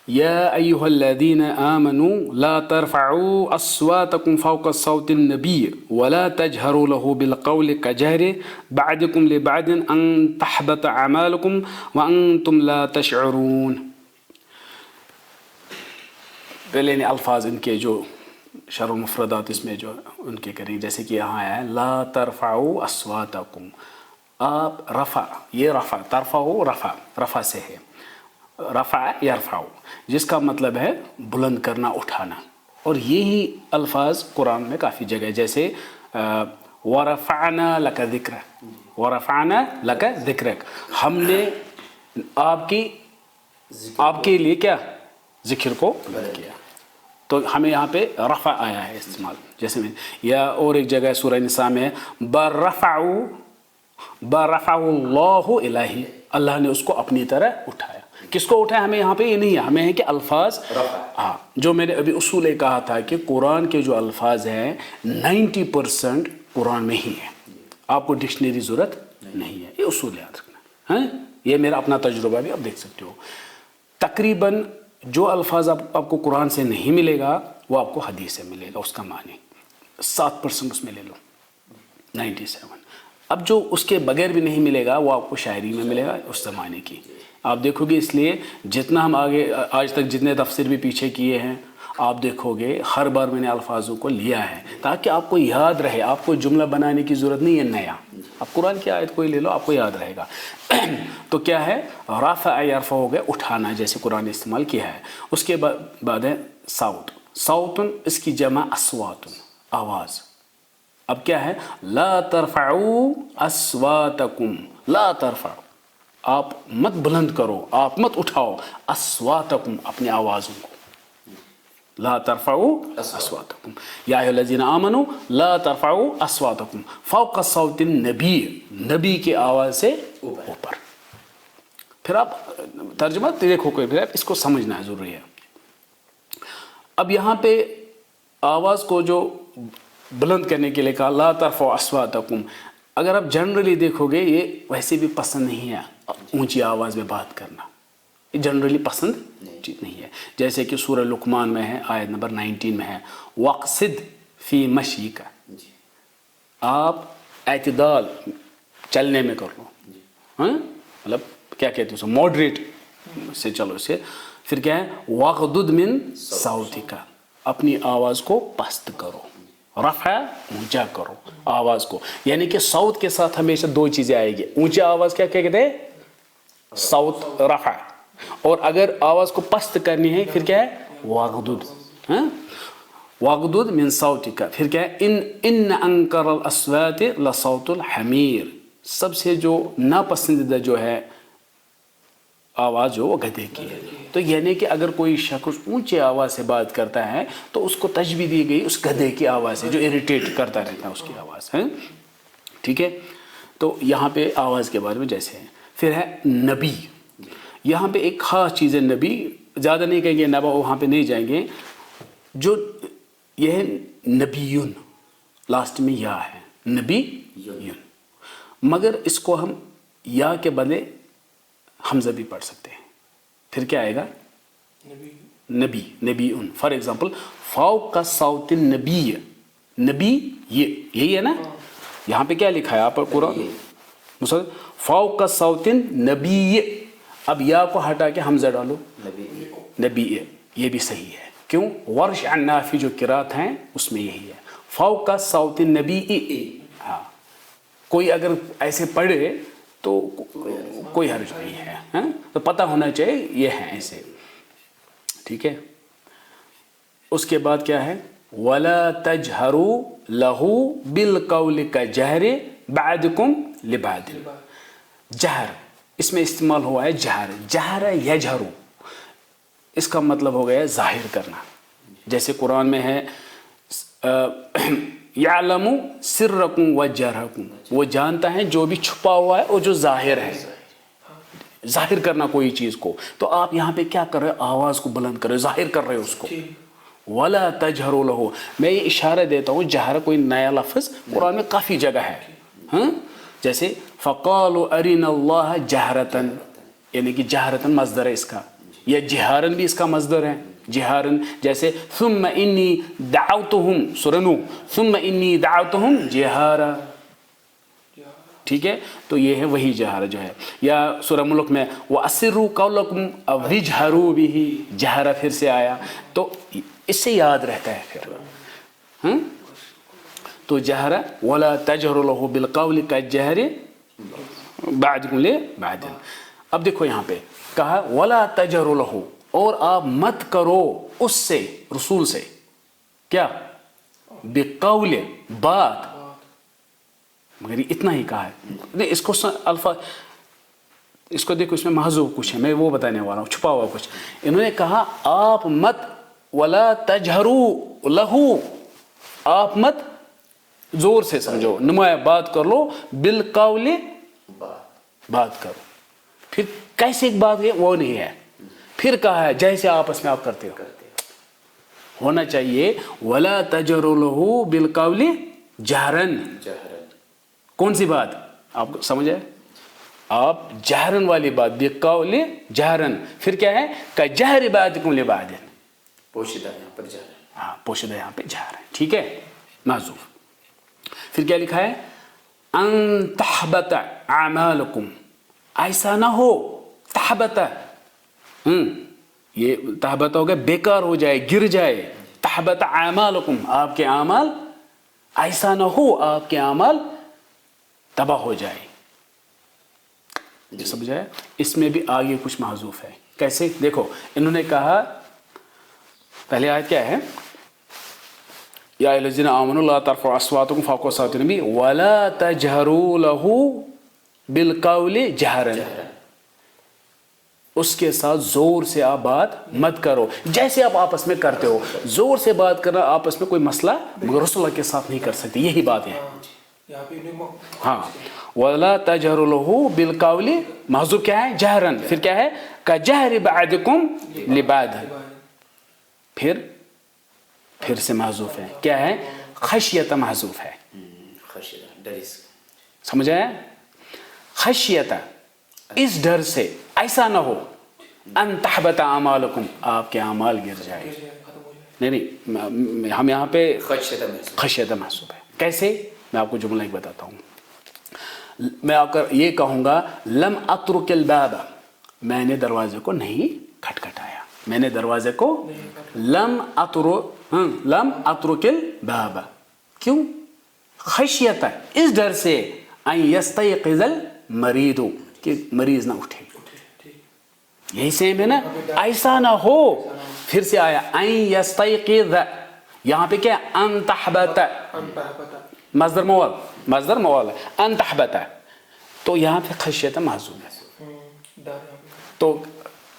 يا أيها الذين آمنوا لا ترفعوا أصواتكم فوق صوت النبي ولا تجهروا له بالقول كجهر بعضكم لبعض أن تحبط أعمالكم وأنتم لا تشعرون. پہلے نے الفاظ ان کے جو شرح المفردات اس میں جو ان کے کریں، جیسے کہ یہاں ہے لا ترفعوا اصواتکم، آپ رفع، یہ رفع، ترفعوا رفع سے ہے، رفع یرفع، جس کا مطلب ہے بلند کرنا، اٹھانا. اور یہی الفاظ قرآن میں کافی جگہ، جیسے وَرَفَعْنَا لَكَ ذِكْرَكَ، وَرَفَعْنَا لَكَ ذِكْرَكَ، ہم نے آپ کے لیے کیا، ذکر کو بلند کیا. تو ہمیں یہاں پہ رفع آیا ہے استعمال، جیسے میں، یا اور ایک جگہ سورہ نساء میں بَرَفَعُ اللَّهُ إِلَيْهِ، اللہ نے اس کو اپنی طرح اٹھایا. کس کو اٹھایا؟ ہمیں یہاں پہ یہ نہیں ہے، ہمیں ہے کہ الفاظ، ہاں، جو میں نے ابھی اصول کہا تھا کہ قرآن کے جو الفاظ ہیں 90% قرآن میں ہی ہے، آپ کو ڈکشنری ضرورت نہیں ہے. یہ اصول یاد رکھنا ہے، یہ میرا اپنا تجربہ بھی آپ دیکھ سکتے ہو. تقریباً جو الفاظ آپ کو قرآن سے نہیں ملے گا وہ آپ کو حدیث سے ملے گا، اس کا معنی 7% اس میں لے لو، 97. اب جو اس کے بغیر بھی نہیں ملے گا وہ آپ کو شاعری میں ملے گا اس زمانے کی. آپ دیکھو گے، اس لیے جتنا ہم آگے آج تک جتنے تفسیر بھی پیچھے کیے ہیں، آپ دیکھو گے ہر بار میں نے الفاظوں کو لیا ہے تاکہ آپ کو یاد رہے. آپ کو جملہ بنانے کی ضرورت نہیں ہے نیا، آپ قرآن کی آیت کوئی لے لو، آپ کو یاد رہے گا. تو کیا ہے، رافع یرفع ہو گیا، اٹھانا، جیسے قرآن نے استعمال کیا ہے. اس کے بعد ہے صوت، صوتن اس کی جمع اصواتن، آواز. اب کیا ہے، لا ترفعوا اصواتکم، لا ترفعوا، آپ مت بلند کرو، آپ مت اٹھاؤ، اصواتکم، اپنی آوازوں کو. لا ترفعوا اصواتکم یا ایھا الذین آمنوا لا ترفعوا اصواتکم فوق صوت النبی، نبی کی آواز سے اوپر. پھر آپ ترجمہ دیکھو، پھر آپ اس کو سمجھنا ہے، ضروری ہے. اب یہاں پہ آواز کو جو بلند کرنے کے لیے کہا لا ترفعوا اصواتکم، اگر آپ جنرلی دیکھو گے یہ ویسے بھی پسند نہیں ہے اونچی آواز میں بات کرنا، یہ جنرلی پسند نہیں ہے. جیسے کہ سورہ لقمان میں ہے، آیت نمبر 19 میں ہے وَقْصِدْ فِي مَشْيِكَ، آپ اعتدال چلنے میں کر لو، مطلب کیا کہتے ہیں، ماڈریٹ سے چلو اسے. پھر کیا ہے وَغْضُضْ مِنْ صَوْتِكَ، اپنی آواز کو پست کرو، رفع اونچا کرو آواز کو. یعنی کہ صوت کے ساتھ ہمیشہ دو چیزیں آئے گی، اونچی آواز کیا کہتے ہیں، صوت رفع، اور اگر آواز کو پست کرنی ہے پھر کیا ہے وَغْضُضْ، وَغْضُضْ مِنْ صَوْتِكَ. پھر کیا ہے إِنَّ أَنْكَرَ الْأَصْوَاتِ لَصَوْتُ الْحَمِيرِ، سب سے جو ناپسندیدہ جو ہے آواز جو وہ گدھے کی ہے. تو یعنی کہ اگر کوئی شخص اونچی آواز سے بات کرتا ہے تو اس کو تشبیہ دی گئی اس گدھے کی آواز سے جو اریٹیٹ کرتا رہتا ہے، اس کی آواز ہے. ٹھیک ہے، تو یہاں پہ آواز کے بارے میں جیسے ہے. پھر ہے نبی، یہاں پہ ایک خاص چیز ہے، نبی زیادہ نہیں کہیں گے، نبا وہاں پہ نہیں جائیں گے. جو یہ ہے نبیون، لاسٹ میں یا ہے نبیون، مگر اس کو ہم یا کے بدلے حمزہ بھی پڑھ سکتے ہیں. پھر کیا آئے گا نبی، نبیون. فار ایگزامپل فوق صوت النبی، نبی یہی ہے نا، یہاں پہ کیا لکھا ہے آپ قرآن فوق صوت النبی، اب یا کو ہٹا کے حمزہ ڈالو نبی، یہ بھی صحیح ہے. کیوں؟ ورش عن نافع جو قرات ہیں اس میں یہی ہے فوق صوت النبی. ہاں، کوئی اگر ایسے پڑھے تو کوئی حرج نہیں ہے، تو پتہ ہونا چاہیے یہ ہیں ایسے. ٹھیک ہے، اس کے بعد کیا ہے وَلَا تَجْهَرُوا لَهُ بِالْقَوْلِ كَجَهْرِ بَعْضِكُمْ لِبَعْضٍ. جہر اس میں استعمال ہوا ہے، جہر یجہر، اس کا مطلب ہو گیا ظاہر کرنا. جیسے قرآن میں ہے یعلم سرکم و جہرکم، وہ جانتا ہے جو بھی چھپا ہوا ہے اور جو ظاہر ہے، ظاہر کرنا کوئی چیز کو. تو آپ یہاں پہ کیا کر رہے ہو، آواز کو بلند کر رہے ہو، ظاہر کر رہے ہو اس کو. وَلَا تَجْهَرُوا لَهُ، میں یہ اشارہ دیتا ہوں، جہر کوئی نیا لفظ قرآن میں کافی جگہ ہے. جیسے فَقَالُوا أَرِنَا اللَّهَ جَهْرَةً، یعنی کہ جہرتاً مصدر ہے اس کا، یا جہارن بھی اس کا مصدر ہے، جہارن، جیسے ثم انی دعوتہم سورہ نوح، ثم انی دعوتہم جہارا، ٹھیک ہے، تو یہ ہے وہی جہارا جو ہے. یا سورہ ملک میں وَأَسِرُّوا قَوْلَكُمْ أَوْ اجْهَرُوا بِهِ، جہارا پھر سے آیا، تو اس سے یاد رہتا ہے پھر. تو جہرا وَلَا تَجْهَرُوا لَهُ بِالْقَوْلِ كَالْجَهْرِ بَعْضِكُمْ لِبَعْضٍ. اب دیکھو یہاں پہ کہا وَلَا تَجْهَرُوا لَهُ، اور آپ مت کرو اس سے، رسول سے، کیا؟ بِقَوْلِ، بات، مگر اتنا ہی کہا ہے. اس کو الفاظ، اس کو دیکھو، اس میں محذوف کچھ ہے، میں وہ بتانے والا ہوں، چھپا ہوا کچھ. انہوں نے کہا آپ مت، وَلَا تَجْهَرُوا لَهُ، آپ مت زور سے سمجھو، نمایاں بات کر لو، بالقول، بات کرو. پھر کیسے ایک بات ہے وہ نہیں ہے، پھر کہا ہے جیسے آپس میں آپ کرتے ہو ہونا چاہیے. وَلَا تَجْهَرُوا لَهُ بِالْقَوْلِ جَهْرًا، کون سی بات آپ کو سمجھ ہے؟ آپ جہرن والی بات، بالقول جہرن، پھر کیا ہے؟ کَجَهْرِ بَعْضِكُمْ لِبَعْضٍ، پوشیدہ یہاں پر جہر، ہاں پوشیدہ یہاں پہ جہر ہے، ٹھیک ہے، محذوف. پھر کیا لکھا ہے؟ ان تحبط اعمالکم، ایسا نہ ہو، تحبط، یہ تحبط ہو گیا بیکار ہو جائے، گر جائے. تحبط اعمالکم، آپ کے اعمال، ایسا نہ ہو آپ کے اعمال تباہ ہو جائے. یہ سمجھ آیا؟ اس میں بھی آگے کچھ محذوف ہے. کیسے؟ دیکھو انہوں نے کہا، پہلے آیت کیا ہے؟ یا ایھا الذین آمنوا لا ترفعوا اصواتکم فوق صوت النبی ولا تجہروا لہ بالقول جہرا، اس کے ساتھ زور سے آپ بات مت کرو جیسے آپ آپس میں کرتے ہو. زور سے بات کرنا آپس میں کوئی مسئلہ مگر رسول اللہ کے ساتھ نہیں کر سکتے، یہی بات ہے. ہاں، ولا تجہروا لہ بالقول، محذوف کیا ہے؟ جہرن. پھر کیا ہے؟ کجہر بعضکم لبعض، پھر سے محذوف ہے. کیا ہے؟ خشیت محذوف ہے، سمجھ آیا؟ خشیت، اس ڈر سے، ایسا نہ ہو، ان تحبط اعمالکم، آپ کے اعمال گر جائے. نہیں، ہم یہاں پہ خشیت محذوف ہے. کیسے؟ میں آپ کو جملہ ایک بتاتا ہوں. میں آپ کا یہ کہوں گا لم اترک الباب، میں نے دروازے کو نہیں کھٹکھٹایا، میں نے دروازے کو لم اترک الباب، کیوں؟ خشیت، اس ڈر سے، ان یستیقظ المریض، کہ مریض نہ اٹھے. یہی سیم ہے نا، ایسا نہ ہو. پھر سے آیا ان یستیقظ، یہاں پہ کیا؟ ان تحبط، مصدر موال ہے، ان تحبط، تو یہاں پہ خشیت محذوف ہے. تو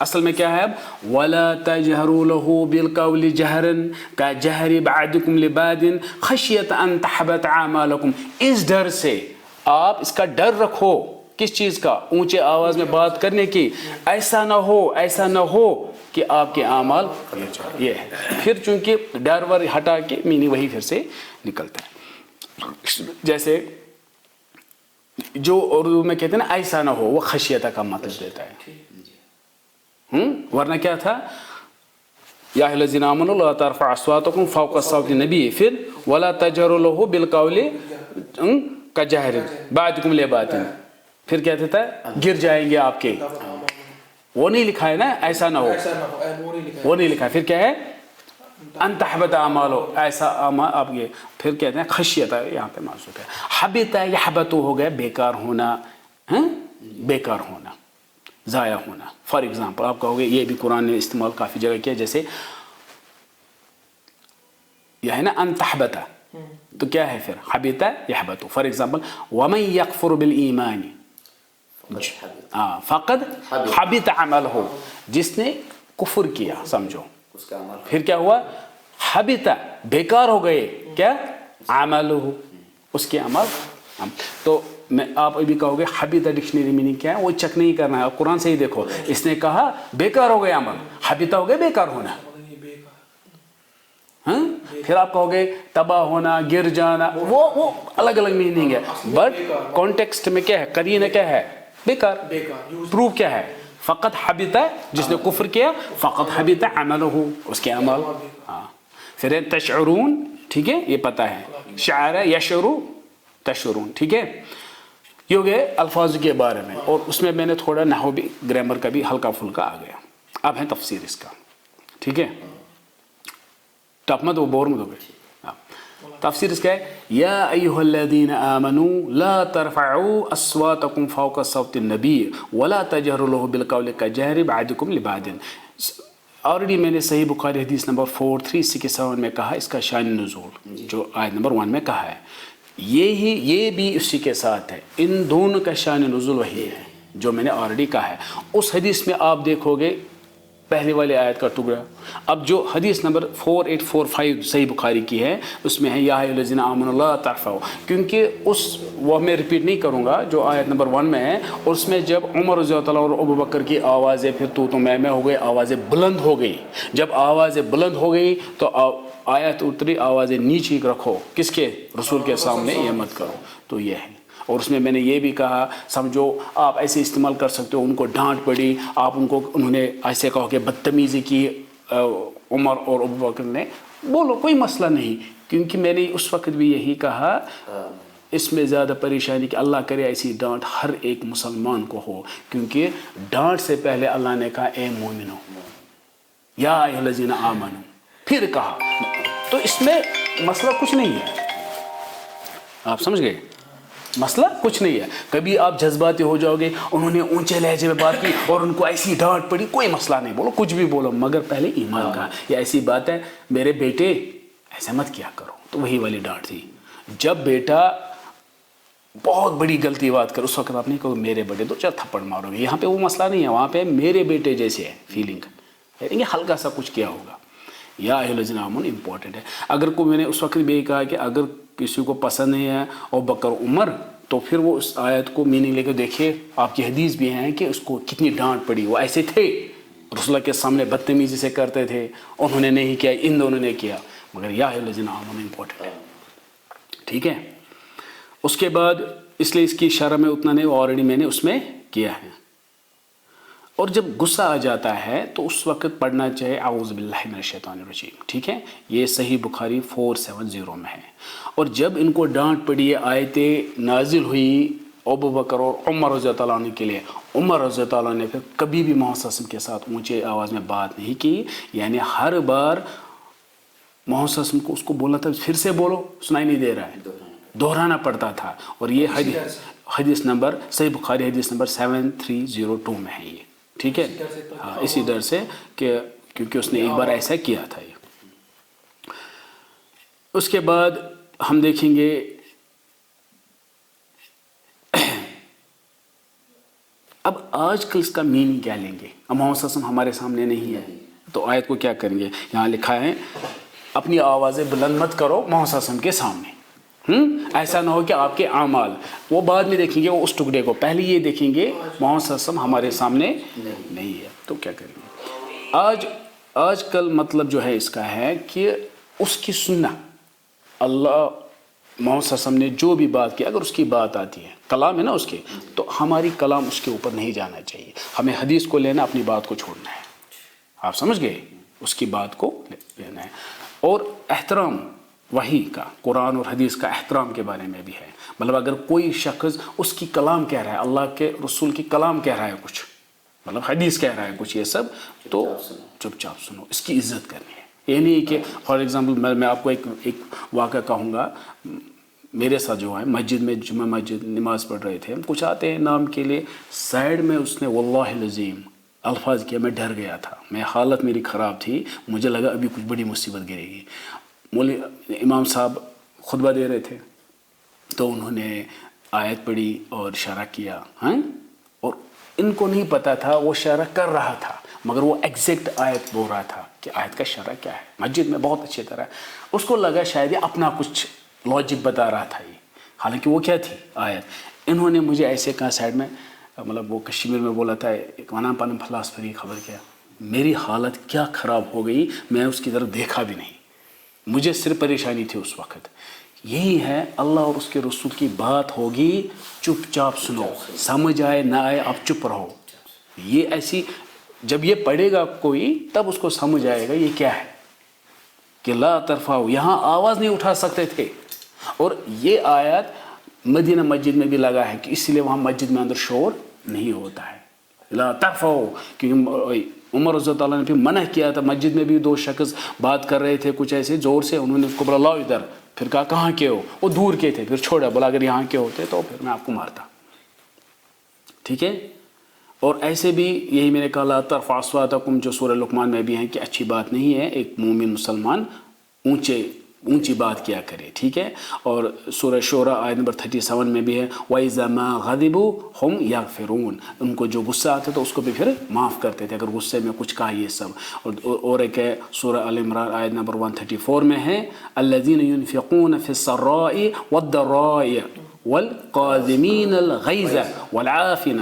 اصل میں کیا ہے اب؟ وَلَا تَجْهَرُوا لَهُ بِالْقَوْلِ جَهْرًا كَجَهْرِ بَعْضِكُمْ لِبَعْضٍ خَشْيَةَ أَن تَحْبَطَ أَعْمَالُكُم، اس ڈر سے، آپ اس کا ڈر رکھو، کس چیز کا؟ اونچے آواز میں بات کرنے کی. ایسا نہ ہو کہ آپ کے اعمال، یہ ہے. پھر چونکہ ڈر ور ہٹا کے مینی وہی پھر سے نکلتا ہے. جیسے جو اردو میں کہتے ہیں نا ایسا نہ ہو، وہ خشیتہ کا مطلب دیتا ہے. ورنہ کیا تھا؟ یا ایھا الذین آمنوا لا ترفعوا اصواتکم فوق صوت النبی، پھر ولا تجہروا لہ بالقول کجہر بعضکم لبعض، پھر کیا دیتا ہے؟ گر جائیں گے آپ کے. وہ نہیں لکھا ہے نا ایسا نہ ہو، وہ نہیں لکھا ہے. پھر کیا ہے؟ ان تحبط اعمالو، ایسا آپ یہ، پھر کہتے ہیں خشیت، یہاں پہ محذوف ہے. حبط یحبط ہو گیا بیکار ہونا، بیکار ہونا، ضائع ہونا. فار ایگزامپل آپ کہو گے، یہ بھی قرآن نے استعمال کافی جگہ کیا، جیسے یہ ہے نا ان تحبط، تو کیا ہے پھر؟ حبط یحبط. فار ایگزامپل ومن یکفر بالایمان فقد حبط عملہ، جس نے کفر کیا سمجھو، پھر کیا ہوا؟ حبط، بیکار ہو گئے، کیا؟ عملہ، اس کے عمل. تو میں آپ ابھی کہو گے حبط ڈکشنری میننگ کیا ہے؟ وہ چیک نہیں کرنا ہے، آپ قرآن سے ہی دیکھو. اس نے کہا بیکار ہو گئے عمل، حبط ہو گئے بیکار ہونا. پھر آپ کہو گے تباہ ہونا، گر جانا، وہ الگ الگ میننگ ہے. بٹ کانٹیکسٹ میں کیا ہے؟ قرینہ کیا ہے؟ بیکار. پروف کیا ہے؟ فقط حبط, جس نے کفر کیا فقط حبط عملہ, اس کے عمل. ہاں پھر تشعرون, ٹھیک ہے, یہ پتہ ہے, شعر یشعر تشعرون, ٹھیک ہے. یہ ہو گئے الفاظ کے بارے میں, اور اس میں نے تھوڑا نحو بھی, گرامر کا بھی ہلکا پھلکا آ گیا. اب ہے تفسیر اس کا, ٹھیک ہے, ٹف مت وہ بور مت ہو گئے. تفسیر اس کا ہے, یا ایھا الذین آمنوا لا ترفعوا اصواتکم فوق صوت النبی ولا تجہروا له بالقول کجہر بعضکم لبعض. آلریڈی میں نے صحیح بخاری حدیث نمبر 4367 میں کہا اس کا شان نزول, جو آیت نمبر 1 میں کہا ہے, یہ بھی اسی کے ساتھ ہے. ان دونوں کا شان نزول وہی ہے جو میں نے آلریڈی کہا ہے. اس حدیث میں آپ دیکھو گے پہلے والی آیت کا ٹکڑا. اب جو حدیث نمبر 4845 صحیح بخاری کی ہے اس میں ہے یا ایھا الذین آمنوا لا ترفعوا, کیونکہ وہ میں ریپیٹ نہیں کروں گا جو آیت نمبر 1 میں ہے. اور اس میں جب عمر رضی اللہ تعالیٰ اور ابو بکر کی آوازیں پھر تو میں ہو گئی, آوازیں بلند ہو گئی. جب آوازیں بلند ہو گئی تو آیت اتری آوازیں نیچے رکھو, کس کے, رسول کے سامنے, یہ مت کرو. تو یہ ہے. اور اس میں نے یہ بھی کہا سمجھو آپ ایسے استعمال کر سکتے ہو, ان کو ڈانٹ پڑی, آپ انہوں نے ایسے کہو کہ بدتمیزی کی عمر اور ابو بکر نے, بولو کوئی مسئلہ نہیں. کیونکہ میں نے اس وقت بھی یہی کہا, اس میں زیادہ پریشانی کہ اللہ کرے ایسی ڈانٹ ہر ایک مسلمان کو ہو, کیونکہ ڈانٹ سے پہلے اللہ نے کہا اے مومنو یا ایھا الذین آمنو, پھر کہا. تو اس میں مسئلہ کچھ نہیں ہے, آپ سمجھ گئے, مسئلہ کچھ نہیں ہے. کبھی آپ جذباتی ہو جاؤ گے, انہوں نے اونچے لہجے میں بات کی اور ان کو ایسی ڈانٹ پڑی, کوئی مسئلہ نہیں, بولو کچھ بھی بولو, مگر پہلے ایمان کا. یہ ایسی بات ہے میرے بیٹے ایسے مت کیا کرو, تو وہی والی ڈانٹ تھی. جب بیٹا بہت بڑی غلطی بات کر اس وقت آپ نہیں کہو میرے بیٹے, تو چل تھپڑ مارو گے. یہاں پہ وہ مسئلہ نہیں ہے, وہاں پہ میرے بیٹے جیسے ہے فیلنگ, یعنی ہلکا سا کچھ کیا ہوگا. یا ایھا الذین آمنوا امپورٹنٹ ہے. اگر کوئی, میں نے اس وقت بھی کہا کہ اگر کسی کو پسند نہیں ہے ابو بکر عمر, تو پھر وہ اس آیت کو میننگ لے کے دیکھیے. آپ کی حدیث بھی ہیں کہ اس کو کتنی ڈانٹ پڑی. وہ ایسے تھے رسول اللہ کے سامنے بدتمیزی سے کرتے تھے, انہوں نے نہیں کیا, ان دونوں نے کیا, مگر یا ایھا الذین آمنوا امپورٹنٹ ہے, ٹھیک ہے. اس کے بعد اس لیے اس کی شرح میں اتنا نہیں, آلریڈی میں نے اس میں کیا ہے. اور جب غصہ آ جاتا ہے تو اس وقت پڑھنا چاہے اعوذ باللہ من الشیطان الرجیم, ٹھیک ہے. یہ صحیح بخاری 470 میں ہے. اور جب ان کو ڈانٹ پڑی, آیتیں نازل ہوئی ابو بکر اور عمر رضی اللہ عنہ کے لیے, عمر رضی اللہ عنہ نے پھر کبھی بھی محمد صلی اللہ علیہ وسلم کے ساتھ اونچے آواز میں بات نہیں کی. یعنی ہر بار محمد صلی اللہ علیہ وسلم کو اس کو بولنا تھا پھر سے بولو, سنائی نہیں دے رہا ہے, دہرانا پڑتا تھا. اور یہ حدیث نمبر صحیح بخاری حدیث نمبر 7302 میں ہے یہ, ٹھیک ہے. ہاں اسی ڈر سے کہ کیونکہ اس نے ایک بار ایسا کیا تھا. یہ اس کے بعد ہم دیکھیں گے اب آج کل اس کا میننگ کیا لیں گے. اب محمد صلی اللہ علیہ وسلم ہمارے سامنے نہیں ہے تو آیت کو کیا کریں گے. یہاں لکھا ہے اپنی آوازیں بلند مت کرو محمد صلی اللہ علیہ وسلم کے سامنے. ایسا نہ ہو کہ آپ کے اعمال, وہ بعد میں دیکھیں گے, وہ اس ٹکڑے کو پہلے یہ دیکھیں گے محمد صلی اللہ علیہ وسلم ہمارے سامنے نہیں ہے تو کیا کریں گے. آج کل مطلب جو ہے اس کا ہے کہ اس کی سننا, اللہ محمد صلی اللہ علیہ وسلم نے جو بھی بات کی, اگر اس کی بات آتی ہے, کلام ہے نا اس کے, تو ہماری کلام اس کے اوپر نہیں جانا چاہیے. ہمیں حدیث کو لینا, اپنی بات کو چھوڑنا ہے. آپ سمجھ گئے, اس کی بات کو لینا ہے. اور احترام وحی کا, قرآن اور حدیث کا احترام کے بارے میں بھی ہے. مطلب اگر کوئی شخص اس کی کلام کہہ رہا ہے, اللہ کے رسول کی کلام کہہ رہا ہے کچھ, مطلب حدیث کہہ رہا ہے کچھ, یہ سب تو چپ چاپ سنو, اس کی عزت کرنی ہے. یہ نہیں کہ فار ایگزامپل میں آپ کو ایک واقعہ کہوں گا. میرے ساتھ جو ہے مسجد میں, جمعہ مسجد نماز پڑھ رہے تھے, ہم کچھ آتے ہیں نام کے لیے, سائڈ میں اس نے واللہ العظیم الفاظ کیا, میں ڈر گیا تھا, میں حالت میری خراب تھی, مجھے لگا ابھی کچھ بڑی مصیبت گرے گی. امام صاحب خطبہ دے رہے تھے تو انہوں نے آیت پڑھی اور اشارہ کیا, اور ان کو نہیں پتا تھا وہ اشارہ کر رہا تھا, مگر وہ ایگزیکٹ آیت بول رہا تھا کہ آیت کا اشارہ کیا ہے. مسجد میں بہت اچھی طرح اس کو لگا شاید یہ اپنا کچھ لاجک بتا رہا تھا یہ, حالانکہ وہ کیا تھی آیت. انہوں نے مجھے ایسے کہا سائڈ میں, مطلب وہ کشمیر میں بولا تھا ایک ونا پن فلاس پری خبر کیا. میری حالت کیا خراب ہو گئی, میں اس کی طرف دیکھا بھی نہیں, مجھے صرف پریشانی تھی اس وقت. یہی ہے, اللہ اور اس کے رسول کی بات ہوگی, چپ چاپ سنو, سمجھ آئے نہ آئے آپ چپ رہو, یہ ایسی جب یہ پڑھے گا کوئی تب اس کو سمجھ آئے گا یہ کیا ہے کہ لا ترفعوا، یہاں آواز نہیں اٹھا سکتے تھے. اور یہ آیت مدینہ مسجد میں بھی لگا ہے کہ اس لیے وہاں مسجد میں اندر شور نہیں ہوتا ہے. لا ترفعوا، کیونکہ عمر رضی اللہ عنہ نے بھی منع کیا تھا. مسجد میں بھی دو شخص بات کر رہے تھے کچھ ایسے زور سے، انہوں نے اس کو بولا لاؤ ادھر. پھر کہا کہاں کے ہو؟ وہ دور کے تھے. پھر چھوڑا، بولا اگر یہاں کے ہوتے تو پھر میں آپ کو مارتا. ٹھیک ہے. اور ایسے بھی یہی میں نے کہا لا ترفعوا اصواتکم جو سورہ لقمان میں بھی ہیں کہ اچھی بات نہیں ہے ایک مومن مسلمان اونچی بات کیا کرے. ٹھیک ہے. اور سورہ شورى آیت نمبر 37 میں بھی ہے وَإِذَا مَا غَضِبُوا هُمْ يَغْفِرُونَ، ان کو جو غصہ آتا تو اس کو بھی پھر معاف کرتے تھے اگر غصے میں کچھ کہا یہ سب. اور ایک ہے سورہ آل عمران آیت نمبر 134 میں ہے الَّذِينَ يُنْفِقُونَ فِي السَّرَّاءِ وَالضَّرَّاءِ والقاذمین الغیظ والعافین